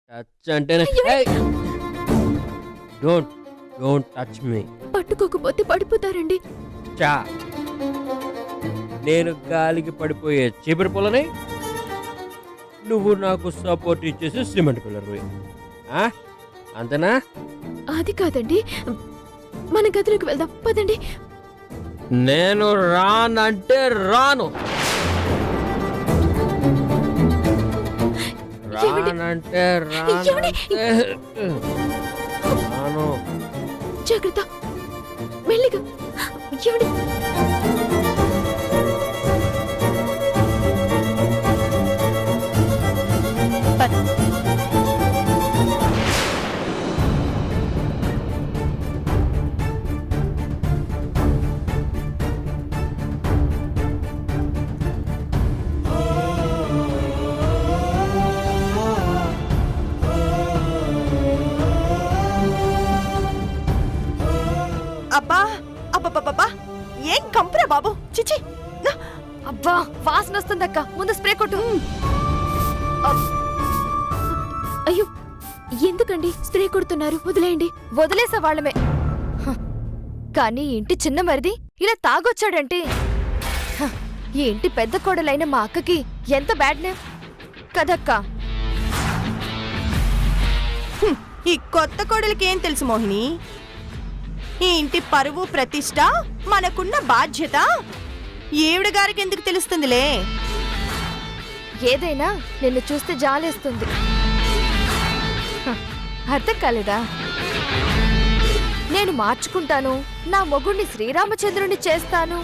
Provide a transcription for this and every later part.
Touch అంటేనే don't don't touch me. పట్టుకోకపోతే పడిపోతారండి. చా నేను గాలికి పడిపోయే చీపురు పొలని నువ్వు నాకు సపోర్ట్ ఇచ్చేసి సిమెంట్ పిల్లర్వి. అంతేనా? అది కాదండి, మన గదిలోకి వెళ్దాం పదండి. నేను రానంటే రాను, రానంటే రాను. జాగ్రత్త, మెల్లిగా. ఏమండి? అబ్బా అబ్బబ్బబ్బా, ఏం కంపురా బాబు, చిచి. అబ్బా వాసన వస్తుందక్క, ముందు స్ప్రే కొట్టు. అయ్యో, ఎందుకండి స్ప్రే కొడుతున్నారు? వదిలేయండి. వదిలేసే వాళ్ళమే, కానీ ఇంటి చిన్న మరిది ఇలా తాగొచ్చాడంటే ఈ ఇంటి పెద్ద కోడలైన మా అక్కకి ఎంత బ్యాడ్ నేమ్ కదక్కా. ఈ కొత్త కోడలికి ఏం తెలుసు మోహిని? ఈ ఇంటి పరువు ప్రతిష్ట, మనకున్న బాధ్యత ఈవిడ గారికి ఎందుకు తెలుస్తుందిలే. ఏదైనా నిన్ను చూస్తే జాలేస్తుంది. అర్థం కాలేదా? నేను మార్చుకుంటాను, నా మొగుణ్ణి శ్రీరామచంద్రుని చేస్తాను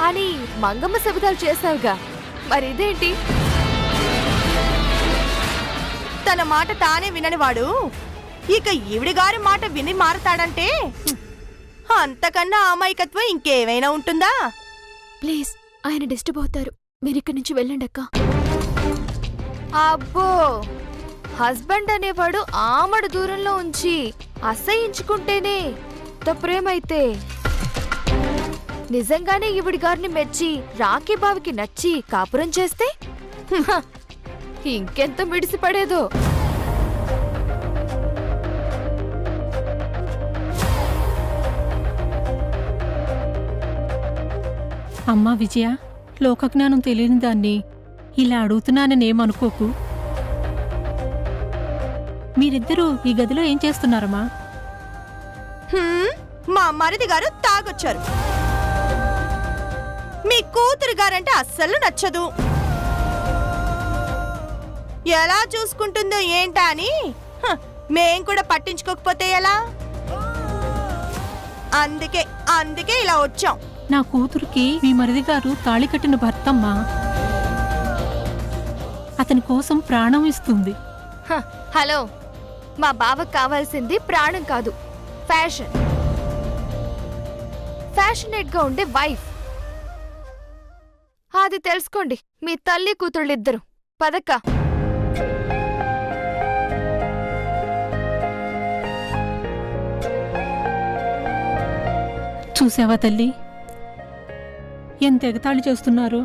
అని మంగమ్మ శబదాలు చేశావుగా, మరి ఇదేంటి? తన మాట తానే విననివాడు ఇక ఈవిడ గారి మాట విని మారతాడంటే అంతకన్నా అమాయకత్వం ఇంకేమైనా ఉంటుందా? ప్లీజ్, ఆయన డిస్టర్బ్ అవుతారు. మీరు ఇక్కడి నుంచి వెళ్ళండి అక్క. అబ్బో, హస్బెండ్ అనేవాడు ఆమడు దూరంలో ఉంచి అసహించుకుంటేనే ప్రేమైతే నిజంగానే ఈవిడి గారిని మెచ్చి రాఖీ బావికి నచ్చి కాపురం చేస్తే ఇంకెంత మిడిసిపడేదో. అమ్మా విజయ, లోకజ్ఞానం తెలియని దాన్ని ఇలా అడుగుతున్నాననేమనుకోకు. మీరిద్దరూ ఈ గదిలో ఏం చేస్తున్నారమ్మా? మా మరిది గారు తాగొచ్చారు. మీ కూతురు గారంటే అస్సలు నచ్చదు. ఎలా చూసుకుంటుందో ఏంటా అని మేం కూడా పట్టించుకోకపోతే ఎలా? అందుకే అందుకే ఇలా వచ్చాం. నా కూతురికి మీ మరిది గారు తాళి కట్టిన భర్తమ్మా. అతని కోసం ప్రాణం ఇస్తుంది. హలో, మా బావకు కావాల్సింది ప్రాణం కాదు, ఫ్యాషన్. ఫ్యాషనేట్ గా ఉండే వైఫ్. అది తెలుసుకోండి మీ తల్లి కూతుళ్ళిద్దరు. పదక్క. చూసావా తల్లి, ఎంత ఎగతాళి చేస్తున్నారు.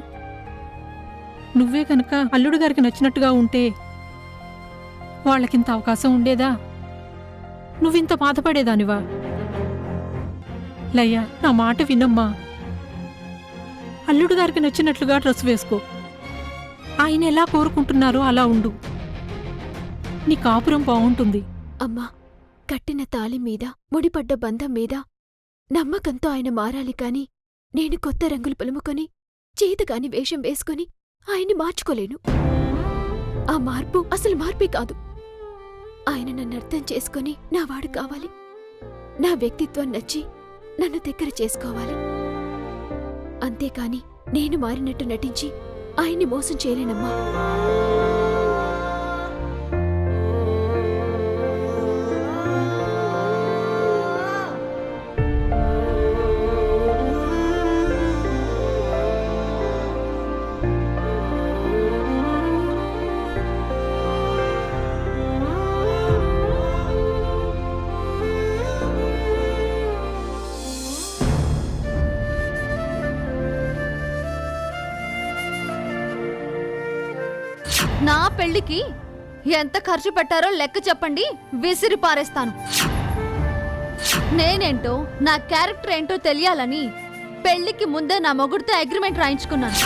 నువ్వే కనుక అల్లుడు గారికి నచ్చినట్టుగా ఉంటే వాళ్ళకింత అవకాశం ఉండేదా? నువ్వింత బాధపడేదానివా? లయ్యా, నా మాట వినమ్మా. అల్లుడు గారికి నచ్చినట్లుగా డ్రెస్ వేసుకో. ఆయన ఎలా కోరుకుంటున్నారో అలా ఉండు. నీ కాపురం బాగుంటుంది. అమ్మా, కట్టిన తాళి మీద, ముడిపడ్డ బంధం మీద నమ్మకంతో ఆయన మారాలి కాని నేను కొత్త రంగులు పులుముకొని చేతగాని వేషం వేసుకొని ఆయన్ని మార్చుకోలేను. ఆ మార్పు అసలు మార్పే కాదు. ఆయన నన్ను అర్థం చేసుకుని నా వాడు కావాలి. నా వ్యక్తిత్వం నచ్చి నన్ను దగ్గర చేసుకోవాలి. అంతేకాని నేను మారినట్టు నటించి ఆయన్ని మోసం చేయలేనమ్మా. నా పెళ్లికి ఎంత ఖర్చు పెట్టారో లెక్క చెప్పండి, విసిరి పారేస్తాను. నేనేంటో నా క్యారెక్టర్ ఏంటో తెలియాలని పెళ్లికి ముందే నా మొగుడితో అగ్రిమెంట్ రాయించుకున్నాను.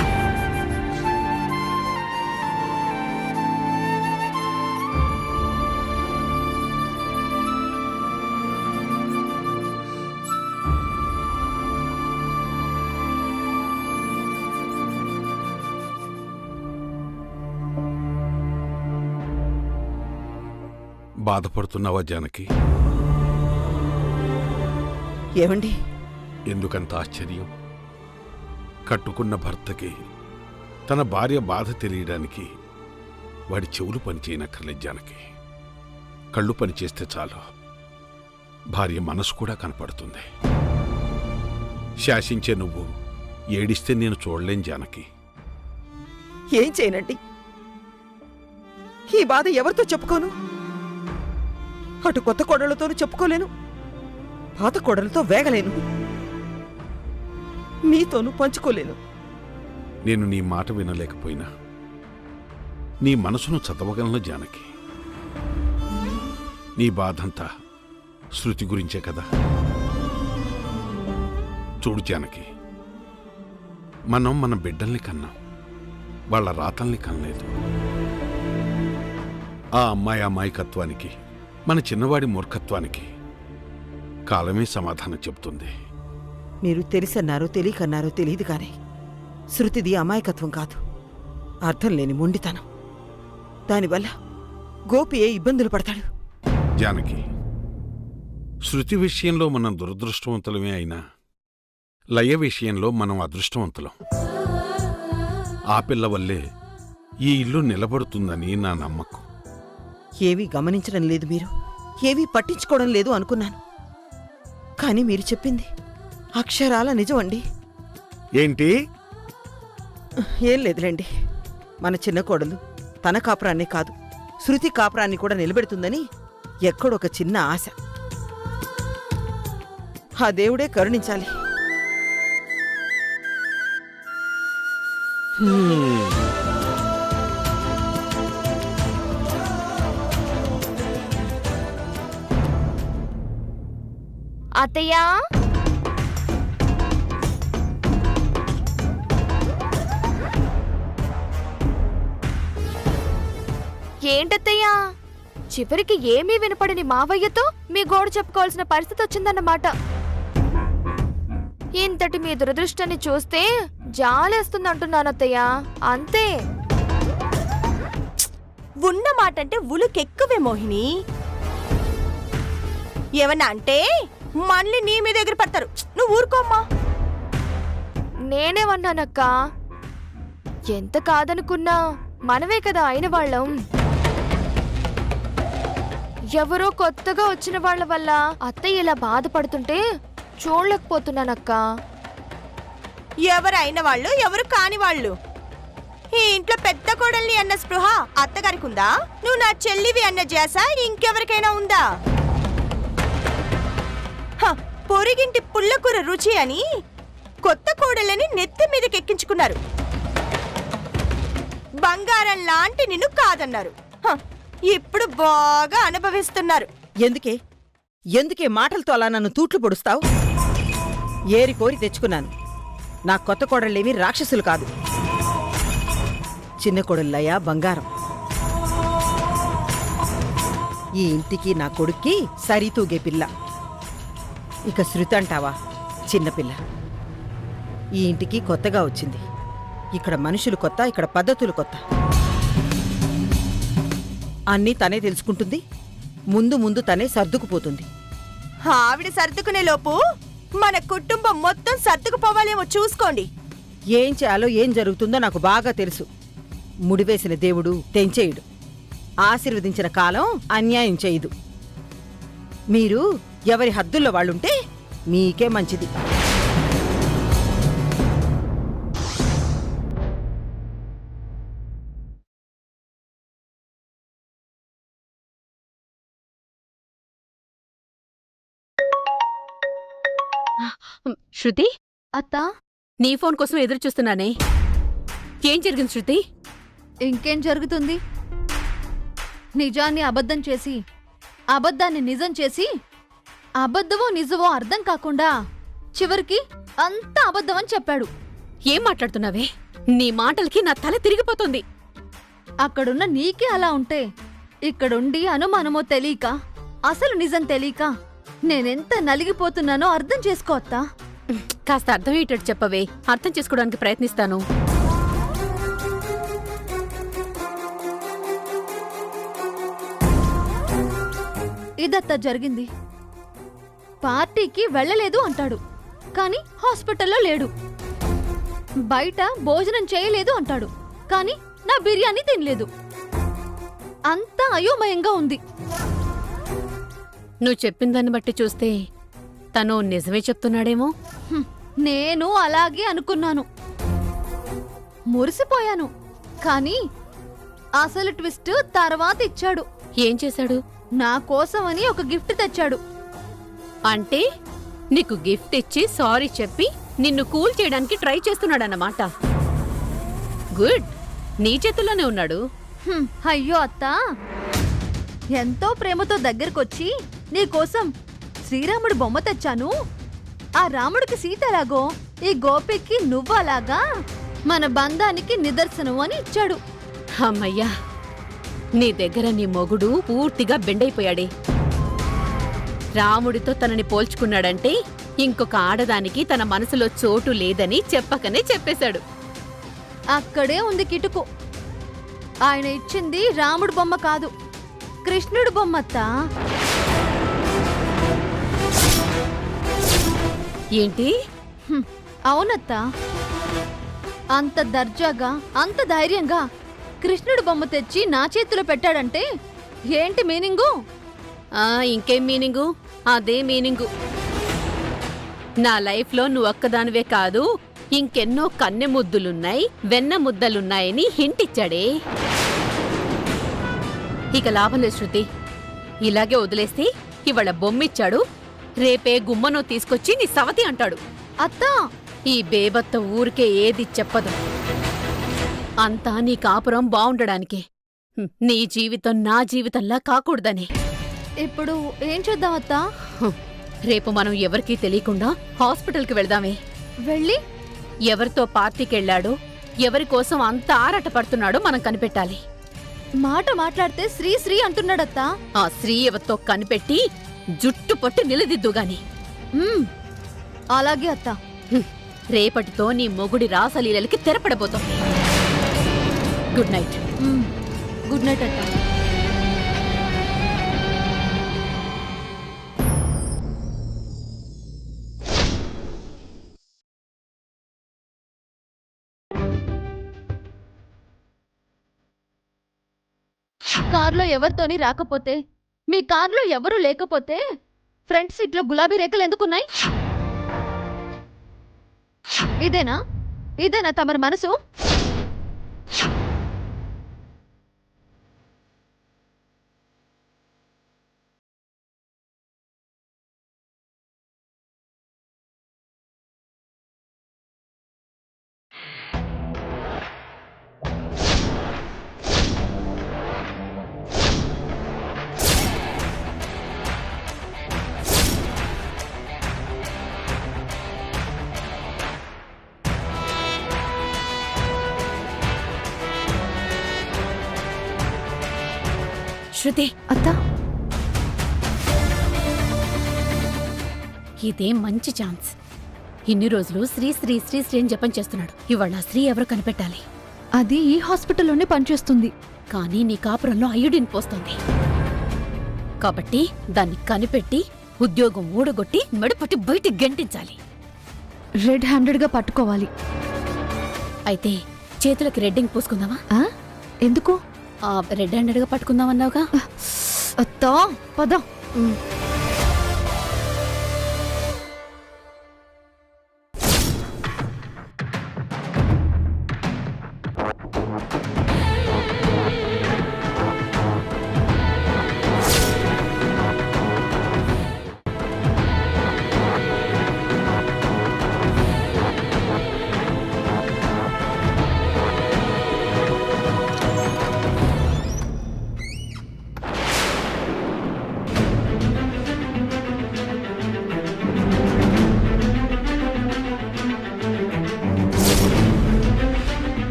బాధపడుతున్నావా జానకి? ఏమండి? ఎందుకంత ఆశ్చర్యం? కట్టుకున్న భర్తకి తన భార్య బాధ తెలియడానికి వాడి చెవులు పనిచేయనక్కర్లేదు జానకి. కళ్ళు పనిచేస్తే చాలు, భార్య మనసు కూడా కనపడుతుంది. శాసించే నువ్వు ఏడిస్తే నేను చూడలేం జానకి. ఏం చేయనండి? ఈ బాధ ఎవరితో చెప్పుకోను? అటు కొత్త కోడళ్లతోనూ చెప్పుకోలేను, పాత కోడలతో వేగలేను, మీతోనూ పంచుకోలేను. నేను నీ మాట వినలేకపోయినా నీ మనసును చదవగలను జానకి. నీ బాధంతా శృతి గురించే కదా. చూడు జానకి, మనం మన బిడ్డల్ని కన్నాం, వాళ్ళ రాతల్ని కనలేదు. ఆ అమ్మాయి అమాయకత్వానికి, మన చిన్నవాడి మూర్ఖత్వానికి కాలమే సమాధానం చెబుతుంది. మీరు తెలిసన్నారో తెలియకన్నారో తెలియదు కానీ శృతిది అమాయకత్వం కాదు, అర్థం లేని మొండితనం. దానివల్ల గోపి ఏ ఇబ్బందులు పడతాడు. జానకి, శృతి విషయంలో మనం దురదృష్టవంతులమే అయినా లయ విషయంలో మనం అదృష్టవంతులం. ఆ పిల్ల వల్లే ఈ ఇల్లు నిలబడుతుందని నా నమ్మకం. ఏవీ గమనించడం లేదు, మీరు ఏవీ పట్టించుకోవడం లేదు అనుకున్నాను. కానీ మీరు చెప్పింది అక్షరాల నిజమండి. ఏంటి? ఏం లేదులేండి, మన చిన్న కోడలు తన కాపురాన్నే కాదు శృతి కాపురాన్ని కూడా నిలబెడుతుందని ఎక్కడొక చిన్న ఆశ. ఆ దేవుడే కరుణించాలి. అత్తయ్యా, ఏంటత్తయ్యా, చివరికి ఏమీ వినపడని మావయ్యతో మీ గోడు చెప్పుకోవాల్సిన పరిస్థితి వచ్చిందన్నమాట. ఇంతటి మీ దురదృష్టాన్ని చూస్తే జాలేస్తుందంటున్నానత్తయ్యా, అంతే. ఉన్న మాటంటే ఉలుకెక్కువే మోహిని. ఏమన్నా అంటే మళ్ళీ నీ మీద ఎగిరి పడతారు. నువ్వు ఊరుకోమ్మా. నేనేమన్నానక్క, ఎంత కాదనుకున్నా మనమే కదా అయిన వాళ్ళం. ఎవరో కొత్తగా వచ్చిన వాళ్ళ వల్ల అత్తయ్య ఇలా బాధపడుతుంటే చూడలేకపోతున్నానక్క. ఎవరైన వాళ్ళు ఎవరు కాని వాళ్ళు, ఈ ఇంట్లో పెద్ద కోడల్ని అన్న స్పృహ అత్తగారికి ఉందా? నువ్వు నా చెల్లివి అన్న జాస ఇంకెవరికైనా ఉందా? పొరిగింటి పుల్లకూర రుచి అని కొత్త కోడళ్ళని నెత్తి మీదకెక్కించుకున్నారు. బంగారం లాంటి నిన్ను కాదన్నారు. ఇప్పుడు బాగా అనుభవిస్తున్నారు. ఎందుకే మాటలతో అలా నన్ను తూట్లు పొడుస్తావు? ఏరి కోరి తెచ్చుకున్నాను. నా కొత్త కోడళ్ళేమీ రాక్షసులు కాదు, చిన్న కోడళ్ళయ్యా బంగారం. ఈ ఇంటికి నా కొడుక్కి సరితూగే పిల్ల. ఇక శృతి అంటావా, చిన్నపిల్ల. ఈ ఇంటికి కొత్తగా వచ్చింది. ఇక్కడ మనుషులు కొత్త, ఇక్కడ పద్ధతులు కొత్త. అన్నీ తనే తెలుసుకుంటుంది, ముందు ముందు తనే సర్దుకుపోతుంది. ఆవిడ సర్దుకునే లోపు మన కుటుంబం మొత్తం సర్దుకుపోవాలేమో చూసుకోండి. ఏం చేయాలో ఏం జరుగుతుందో నాకు బాగా తెలుసు. ముడివేసిన దేవుడు తెంచేయుడు, ఆశీర్వదించిన కాలం అన్యాయం చేయదు. మీరు ఎవరి హద్దుల్లో వాళ్ళుంటే మీకే మంచిది. శృతి, అత్తా, నీ ఫోన్ కోసం ఎదురు చూస్తున్నానే. ఏం జరిగింది శృతి? ఇంకేం జరుగుతుంది? నిజాన్ని అబద్ధం చేసి అబద్ధాన్ని నిజం చేసి అబద్ధమో నిజమో అర్థం కాకుండా చివరికి అంతా అబద్ధం అని చెప్పాడు. ఏం మాట్లాడుతున్నావే? నీ మాటలకి నా తల తిరిగిపోతుంది. అక్కడున్న నీకే అలా ఉంటే ఇక్కడుండి అనుమానమో తెలియక అసలు నిజం తెలియక నేనెంత నలిగిపోతున్నానో అర్థం చేసుకో అత్తా. కాస్త అర్థమయ్యేటట్టు చెప్పవే, అర్థం చేసుకోవడానికి ప్రయత్నిస్తాను. ఇదత్తా జరిగింది. పార్టీకి వెళ్ళలేదు అంటాడు, కానీ హాస్పిటల్లో లేడు. బయట భోజనం చేయలేదు అంటాడు, కానీ నా బిర్యానీ తినలేదు. అంతా అయోమయంగా ఉంది. నువ్వు చెప్పిన దాన్ని బట్టి చూస్తే తను నిజమే చెప్తున్నాడేమో. నేను అలాగే అనుకున్నాను, మురిసిపోయాను. కానీ అసలు ట్విస్ట్ తర్వాత ఇచ్చాడు. ఏం చేశాడు? నా కోసమని ఒక గిఫ్ట్ తెచ్చాడు. అంటే నీకు గిఫ్ట్ ఇచ్చి సారీ చెప్పి నిన్ను కూల్ చేయడానికి ట్రై చేస్తున్నాడన్నమాట. గుడ్, నీ చేతుల్లోనే ఉన్నాడు. అయ్యో అత్తా, ఎంతో ప్రేమతో దగ్గరకొచ్చి నీకోసం శ్రీరాముడి బొమ్మ తెచ్చాను. ఆ రాముడికి సీత ఎలాగో ఈ గోపికి నువ్వలాగా మన బంధానికి నిదర్శనం అని ఇచ్చాడు. అమ్మయ్యా, నీ దగ్గర నీ మొగుడు పూర్తిగా బెండైపోయాడే. రాముడితో తనని పోల్చుకున్నాడంటే ఇంకొక ఆడదానికి తన మనసులో చోటు లేదని చెప్పకనే చెప్పేశాడు. అక్కడే ఉంది కిటుకు. ఆయన ఇచ్చింది రాముడి బొమ్మ కాదు, కృష్ణుడి బొమ్మత్తా. ఏంటి? అవునత్తా, అంత దర్జాగా అంత ధైర్యంగా కృష్ణుడి బొమ్మ తెచ్చి నా చేతిలో పెట్టాడంటే ఏంటి మీనింగు? ఇంకేం మీనింగు? అదే మీనింగు. నా లైఫ్లో నువ్వు ఒక్కదానివే కాదు, ఇంకెన్నో కన్నె ముద్దులున్నాయి, వెన్న ముద్దలున్నాయని హింట్ ఇచ్చాడే. ఇక లాభం లేదు శృతి, ఇలాగే వదిలేస్తే ఇవాళ బొమ్మిచ్చాడు, రేపే గుమ్మనో తీసుకొచ్చి నీ సవతి అంటాడు. అత్తా, ఈ బేబత్త ఊరికే ఏది చెప్పదు. అంతా నీ కాపురం బావుండడానికే, నీ జీవితం నా జీవితంలా కాకూడదని. ఇప్పుడు ఏం చేద్దాం అత్తా? రేపు మనం ఎవరికీ తెలియకుండా హాస్పిటల్కి వెళ్దామే. వెళ్ళి ఎవరితో పార్టీకెళ్ళాడో, ఎవరికోసం అంత ఆరాట పడుతున్నాడో మనం కనిపెట్టాలి. మాట మాట్లాడితే శ్రీ శ్రీ అంటున్నాడత్తా. ఆ శ్రీ ఎవరితో కనిపెట్టి జుట్టు పట్టు నిలదిద్దుగాని. అలాగే అత్తా. రేపటితో నీ మొగుడి రాసలీలకి తెరపడబోతోంది. Good night. గుడ్ నైట్ అత్తా. కార్లో ఎవరితోని రాకపోతే, మీ కార్లో ఎవరు లేకపోతే ఫ్రంట్ సీట్లో గులాబీ రేఖలు ఎందుకున్నాయి? ఇదేనా ఇదేనా తమరి మనసు? శృతి, అత్తా, ఇదే మంచి ఛాన్స్. ఇన్ని రోజులు శ్రీ శ్రీ శ్రీ శ్రీ అని జపం చేస్తున్నాడు. ఇవాళ శ్రీ ఎవరు కనిపెట్టాలి. అది ఈ హాస్పిటల్లోనే పనిచేస్తుంది. కానీ నీ కాపురంలో అయోడిన్ పోస్తుంది. కాబట్టి దాన్ని కనిపెట్టి ఉద్యోగం ఊడగొట్టి మెడపట్టి బయటికి గెంటించాలి. రెడ్ హ్యాండెడ్గా పట్టుకోవాలి. అయితే చేతులకి రెడ్డింగ్ పూసుకుందామా? ఎందుకు? రెడ్ హ్యాండెడ్గా పట్టుకుందామన్నావుగా. అత్తా, పద.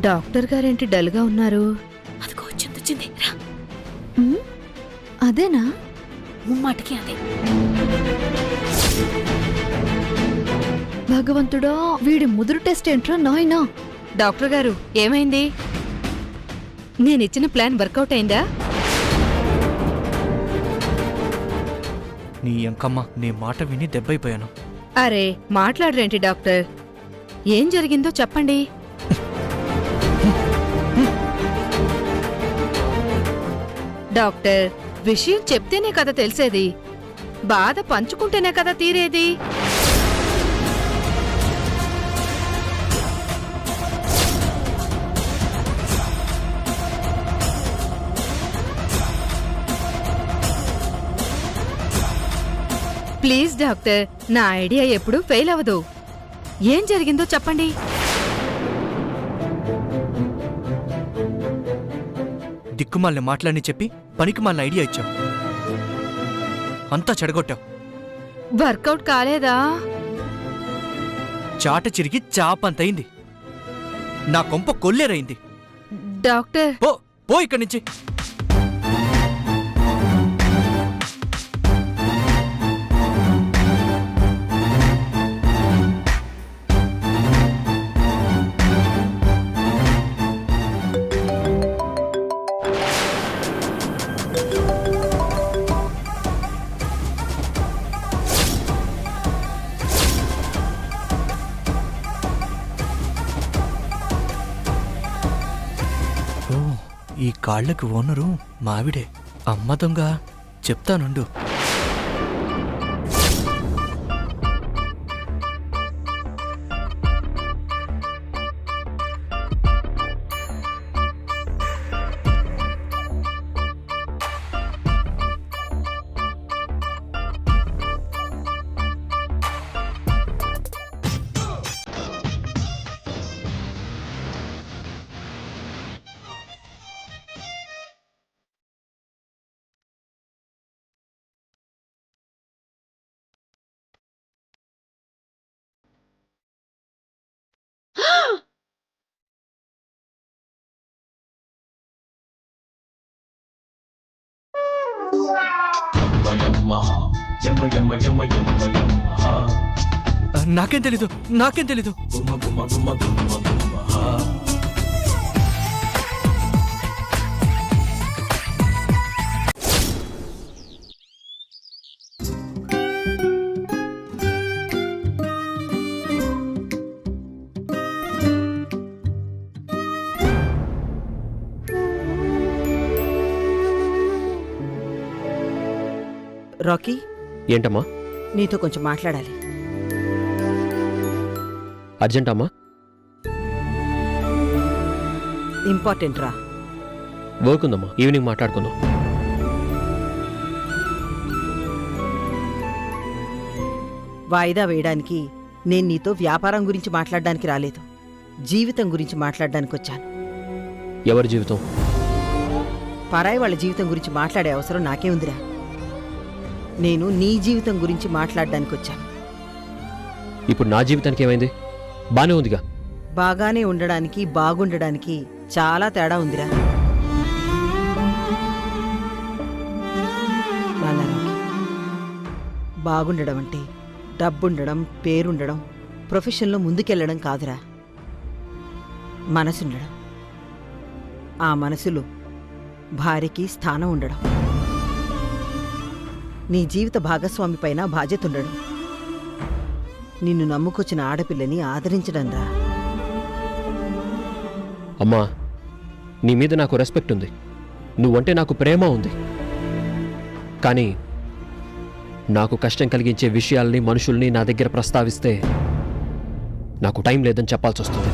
డాక్టర్ గారేంటి డల్గా ఉన్నారు? అదిగో వచ్చింది రా. అదేనా? ముమ్మాటికి అదే. భగవంతుడా, వీడి ముదురు టెస్ట్ ఏంట్రా నాయనా? డాక్టర్ గారు ఏమైంది? నేనిచ్చిన ప్లాన్ వర్కౌట్ అయిందా? నీ అంకమ్మ, నీ మాట విని దెబ్బైపోయాను. అరే మాట్లాడరేంటి డాక్టర్? ఏం జరిగిందో చెప్పండి. డాక్టర్, విషయం చెప్తేనే కదా తెలిసేది, బాధ పంచుకుంటేనే కదా తీరేది. ప్లీజ్ డాక్టర్, నా ఐడియా ఎప్పుడూ ఫెయిల్ అవ్వదు. ఏం జరిగిందో చెప్పండి. దిక్కుమాలిన మాటలని చెప్పి పనికిమాలిన ఐడియా ఇచ్చావు, అంతా చెడగొట్టావు. వర్కౌట్ కాలేదా? చాట చిరిగి చాపంతయింది, నా కొంప కొల్లేరైంది. డాక్టర్, పో పో ఇక్కడి నుంచి. ఈ కాళ్లకు ఓనరు మావిడే. అమ్మ దొంగ, చెప్తానుండు. నాకేం తెలీదు, నాకేం తెలీదు. రాకీ, ఏంటమ్మా? నీతో కొంచెం మాట్లాడాలి. అర్జెంట్ అమ్మా? ఇంపార్టెంట్ రా. వర్క్ ఉందమ్మా, ఈవినింగ్ మాట్లాడుకుందాం. వాయిదా వేయడానికి నేను నీతో వ్యాపారం గురించి మాట్లాడడానికి రాలేదు, జీవితం గురించి మాట్లాడడానికి వచ్చాను. ఎవరి జీవితం? పరాయి వాళ్ళ జీవితం గురించి మాట్లాడే అవసరం నాకే ఉందిరా. నేను నీ జీవితం గురించి మాట్లాడడానికి వచ్చాను. ఇప్పుడు నా జీవితానికి ఏమైంది? బానే ఉందిగా. బాగానే ఉండడానికి బాగుండడానికి చాలా తేడా ఉందిరా. బాగుండడం అంటే డబ్బుండడం, పేరుండడం, ప్రొఫెషన్లో ముందుకెళ్లడం కాదురా. మనసుండడం, ఆ మనసులో భార్యకి స్థానం ఉండడం, నీ జీవిత భాగస్వామి పైన బాధ్యత ఉండడం, నిన్ను నమ్ముకొచ్చిన ఆడపిల్లని ఆదరించడం రా. అమ్మా, నీ మీద నాకు రెస్పెక్ట్ ఉంది, నువ్వంటే నాకు ప్రేమ ఉంది. కానీ నాకు కష్టం కలిగించే విషయాల్ని, మనుషుల్ని నా దగ్గర ప్రస్తావిస్తే నాకు టైం లేదని చెప్పాల్సి వస్తుంది.